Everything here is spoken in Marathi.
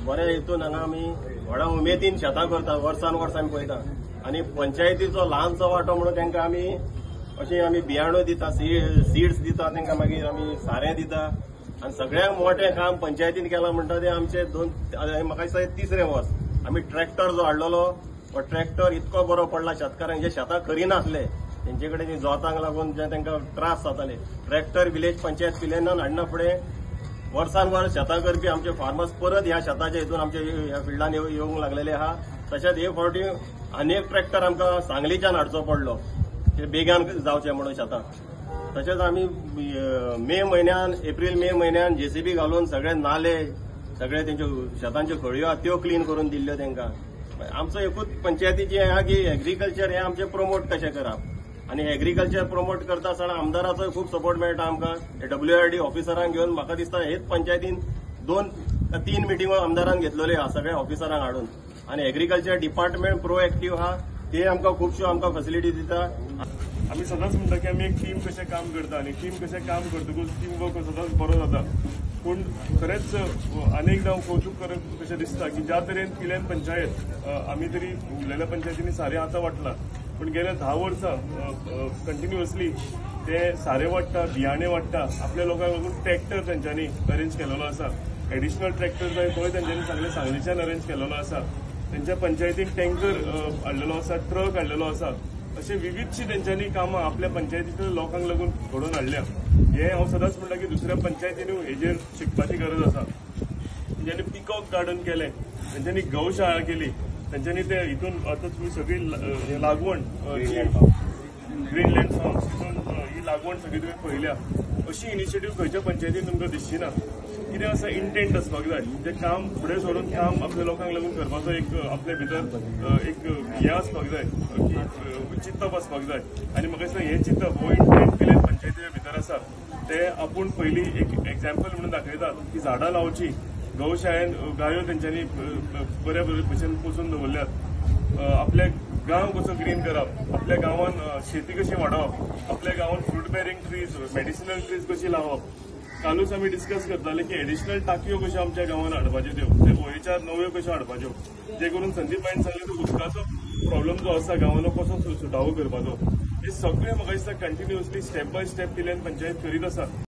बऱ्या हितून हांगा आमी व्हडा उमेदीन शेतां करता, वर्सान वर्स आमी पळयता आनी पंचायतीचो ल्हानसो वांटो म्हणून तांकां आमी अशी आमी बियाणो दिता, सीड्स दिता, तांकां मागीर आमी सारें दिता आनी सगळ्यांत मोठें काम पंचायतीन केलां म्हणटा तें आमचें म्हाका दिसता 3रे वर्स आमी ट्रॅक्टर जो हाडलेलो, हो ट्रॅक्टर इतको बरो पडला शेतकारांक जे शेतां करिनासले तेंचे कडेन जोतांक लागून जे तांकां त्रास जाताले. ट्रॅक्टर विलेज पंचायत प्लॅनान हाडना फुडें वर्सान वर्स शेतां करपी आमचे फार्मर्स परत ह्या शेताच्या हितून आमच्या ह्या फिल्डान येवंक लागलेले आहा. तशेंच हे फावटी आनी एक ट्रॅक्टर आमकां सांगलीच्यान हाडचो पडलो बेगान जावचें म्हणून शेतां. तशेंच आमी एप्रील मे म्हयन्यान JCB घालून सगळे नाले, सगळे तेंच्यो शेतांच्यो खळयो आहा त्यो क्लीन करून दिल्ल्यो तांकां. आमचो एकूच पंचायतीचें हें आहा की एग्रीकल्चर हें आमचें प्रमोट कशें करप आनी एग्रीकल्चर प्रमोट करता आसतना आमदाराचोय खूब सपोर्ट मेळटा आमकां. WRD ऑफिसरांक घेवन म्हाका दिसता हेच पंचायतीन 2-3 मिटिंगो आमदारान घेतलेल्यो आहा सगळ्या ऑफिसरांक हाडून. आनी एग्रीकल्चर डिपार्टमेंट प्रोएक्टिव्ह आहा, ते आमकां खुबश्यो आमकां फेसिलिटी दिता. आमी सदांच म्हणटा की आमी एक टीम कशें काम करता आनी टीम कशें काम करतकूच टीम वर्क सदांच बरो जाता. पूण खरेंच अनेकदा हांव कौतुक करप कशें दिसता की ज्या तरेन किल्ल्यान पंचायत आमी तरी उरलेल्या पंचायतींनी सारें आतां वांटलां, पूण गेल्या 10 वर्सां कंटिन्युअसली ते सारें वाडटा, बियाणे वाडटा. आपल्या लोकांक लागून ट्रॅक्टर तेंच्यांनी अरेंज केलेलो आसा. एडिशनल ट्रॅक्टर जाय तोय तेंच्यांनी सांगलीच्यान अरेंज केलेलो आसा. तेंच्या पंचायतीन टँकर हाडलेलो आसा, ट्रक हाडलेलो आसा. अशें विविधशीं तेंच्यांनी कामां आपल्या पंचायतीच्या लोकांक लागून घडोवन हाडल्या. हें हांव सदांच म्हणटा की दुसऱ्या पंचायतींनी हेजेर शिकपाची गरज आसा. तेंच्यांनी पिकॉक गार्डन केलें, तेंच्यांनी गौशाळा केली, तेंच्यांनी ते हितून आतां तुमी सगळी लागवण ग्रीनलँड फार्म्स तितून ही लागवण सगळी तुवें पळयल्या. अशी इनिशिएटीव्ह खंयच्या पंचायतीन तुमकां दिसची ना. कितें आसा इंटेंट आसपाक जाय, तें काम फुडें सोडून काम आपल्या लोकांक लागून करपाचो एक आपल्या भितर एक हें आसपाक जाय की चिंतप आसपाक जाय. आनी म्हाका दिसता हें चिंतप हो इंटेंट केले पंचायतीच्या भितर आसा ते आपूण पयलीं एक एक्झाम्पल म्हणून दाखयतात की झाडां लावची. गौशाळेन गायो तेंच्यांनी बऱ्या भशेन पोसून दवरल्यात. आपले गांव कसो ग्रीन करप, आपल्या गांवांत शेती कशी वाडोवप, आपल्या गांवांत fruit bearing trees, medicinal trees कशी लावप. कालूच आमी डिस्कस करताले की एडिशनल टाकयो कश्यो आमच्या गांवांत हाडपाच्यो, त्यो वयच्या नव्यो कश्यो हाडपाच्यो, जे करून संदीप बाईन सांगले तो उदकाचो प्रॉब्लम जो आसा गांवांनो कसो सुटावो करपाचो. हे सगळे म्हाका दिसता कंटिन्युअसली स्टेप बाय स्टेप केल्यान पंचायत करीत आसा.